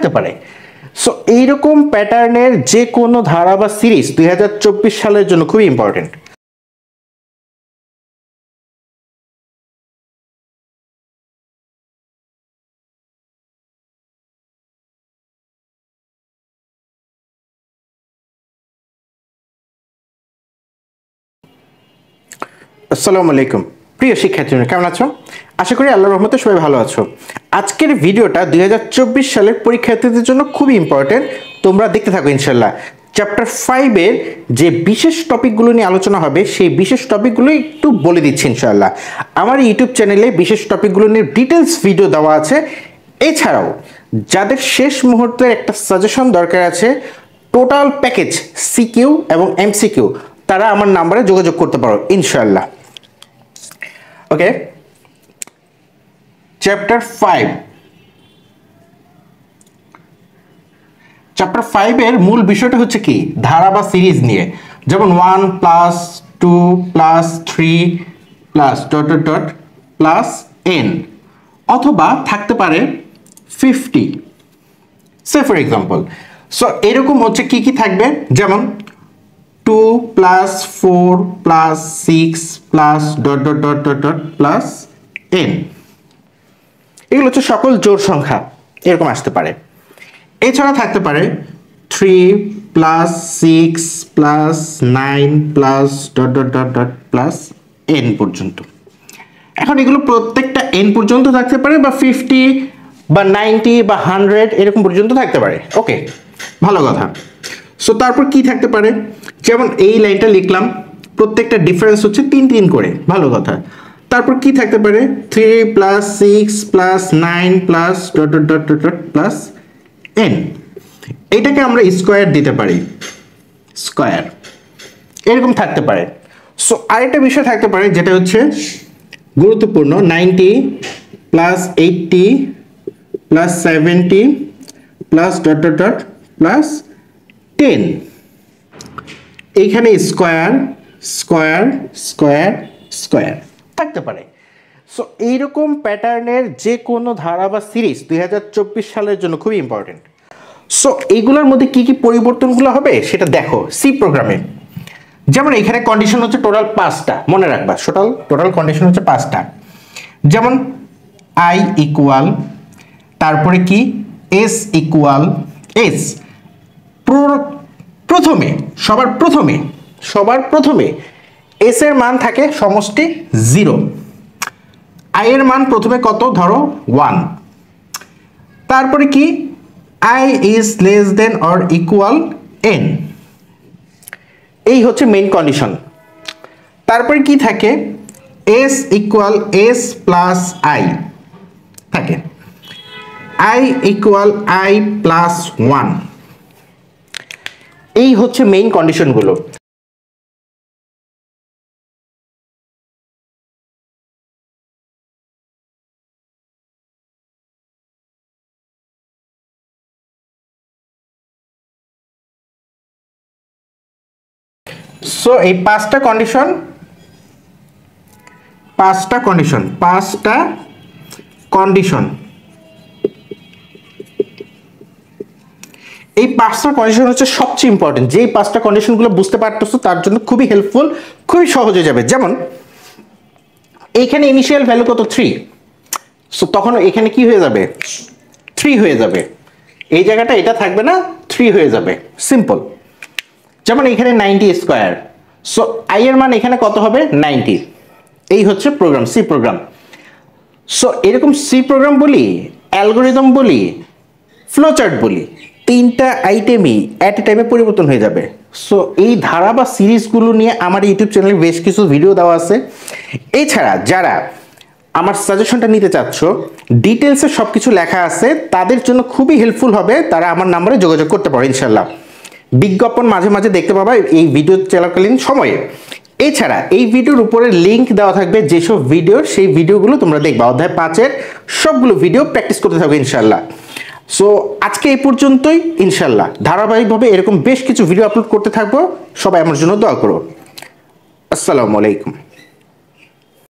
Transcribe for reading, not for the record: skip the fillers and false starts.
থাকতে পারে। সো এইরকম প্যাটার্নের যে কোনো ধারা বা সিরিজ 2024 সালের জন্য খুবই ইম্পর্টেন্ট। আসসালামু আলাইকুম প্রিয় শিক্ষার্থীরা, কেমন আছো? আশা করি আল্লাহর রহমতে সবাই ভালো আছো। আজকের ভিডিওটা 2024 সালের পরীক্ষার্থীদের জন্য খুবই ইম্পর্টেন্ট, তোমরা দেখতে থাকো ইনশাল্লাহ। চ্যাপ্টার 5-এর যে বিশেষ টপিকগুলো নিয়ে আলোচনা হবে সেই বিশেষ টপিকগুলো একটু বলে দিচ্ছি ইনশাল্লাহ। আমার ইউটিউব চ্যানেলে বিশেষ টপিকগুলো নিয়ে ডিটেলস ভিডিও দেওয়া আছে। এছাড়াও যাদের শেষ মুহূর্তের একটা সাজেশন দরকার আছে, টোটাল প্যাকেজ সিকিউ এবং এমসিকিউ, তারা আমার নাম্বারে যোগাযোগ করতে পারো ইনশাল্লাহ। ওকে, চ্যাপ্টার 5 এর মূল বিষয়টা হচ্ছে কি, ধারা বা সিরিজ নিয়ে, যেমন 1 + 2 + 3 + ... n, অথবা থাকতে পারে 50, সে ফর এক্সাম্পল। সো এরকম হচ্ছে কি কি থাকবে, যেমন 2 + 4 + 6 + ... n, এগুলো হচ্ছে সকল জোড় সংখ্যা, এরকম আসতে পারে। এছাড়া থাকতে পারে 3 + 6 + 9 + ... n পর্যন্ত। এখন এগুলো প্রত্যেকটা n পর্যন্ত থাকতে পারে, বা 50 বা 90 বা 100 এরকম পর্যন্ত থাকতে পারে। ওকে, ভালো কথা। সো তারপর কি থাকতে পারে, যেমন এই লাইনটা লিখলাম, প্রত্যেকটা ডিফারেন্স হচ্ছে 3 3 করে, ভালো কথা। তারপর কি থাকতে পারে, 3 + 6 + 9 + ... n, এটাকে আমরা স্কয়ার দিতে পারি, স্কয়ার, এরকম থাকতে পারে। সো আরেকটা বিষয় থাকতে পারে যেটা হচ্ছে গুরুত্বপূর্ণ, 90 + 80 + 70 + ... +10, এইখানে স্কয়ার স্কয়ার স্কয়ার স্কয়ার থাকতে পারে। সো এইরকম প্যাটার্নের যে কোনো ধারা বা সিরিজ 2024 সালের জন্য খুবই ইম্পর্টেন্ট। সো এইগুলোর মধ্যে কি কি পরিবর্তনগুলো হবে সেটা দেখো সি প্রোগ্রামে। যেমন এখানে কন্ডিশন হচ্ছে টোটাল 5টা, মনে রাখবা, টোটাল কন্ডিশন হচ্ছে 5টা। যেমন i ইকুয়াল, তারপরে কি s ইকুয়াল, s প্রথমে সবার প্রথমে s এর মান থাকে সমষ্টি 0, i এর মান প্রথমে কত, ধরো 1, তারপরে কি i is less than or equal n, এই হচ্ছে মেইন কন্ডিশন। তারপরে কি থাকে, s equal s plus i থাকে, i ইকুয়াল i প্লাস 1, এই হচ্ছে মেইন কন্ডিশনগুলো। সো এই পাঁচটা কন্ডিশন এই পাঁচটা কন্ডিশন হচ্ছে সবচেয়ে ইম্পর্টেন্ট। যেই পাঁচটা কন্ডিশনগুলো বুঝতে পারতেছো তার জন্য খুবই হেল্পফুল, খুবই সহজ হয়ে যাবে। যেমন এইখানে ইনিশিয়াল ভ্যালু কত, 3, সো তখন এখানে কি হয়ে যাবে, 3 হয়ে যাবে, এই জায়গাটা এটা থাকবে না, 3 হয়ে যাবে, সিম্পল। যেমন এখানে 90 স্কয়ার, সো i এর মান এখানে কত হবে, 90, এই হচ্ছে প্রোগ্রাম, সি প্রোগ্রাম। সো এরকম সি প্রোগ্রাম বলি, অ্যালগোরিদম বলি, ফ্লোচার্ট বলি, তিনটা আইটেমই অ্যাট এ টাইমে পরিবর্তন হয়ে যাবে। সো এই ধারা বা সিরিজগুলো নিয়ে আমার ইউটিউব চ্যানেলে বেশ কিছু ভিডিও দেওয়া আছে। এছাড়া যারা আমার সাজেশনটা নিতে চাচ্ছ, ডিটেলসে সব কিছু লেখা আছে, তাদের জন্য খুবই হেল্পফুল হবে, তারা আমার নাম্বারে যোগাযোগ করতে পারে ইনশাল্লাহ। বিজ্ঞাপন মাঝে মাঝে দেখতে পাবা এই ভিডিও চলাকালীন সময়ে। এছাড়া এই ভিডিওর উপরে লিংক দেওয়া থাকবে, যেসব ভিডিও, সেই ভিডিওগুলো তোমরা দেখবা। অধ্যায় 5-এর সবগুলো ভিডিও প্র্যাকটিস করতে থাকবে ইনশাল্লাহ। সো আজকে এই পর্যন্তই, ইনশাল্লাহ ধারাবাহিকভাবে এরকম বেশ কিছু ভিডিও আপলোড করতে থাকবো। সবাই আমার জন্য দোয়া করো। আসসালামু আলাইকুম।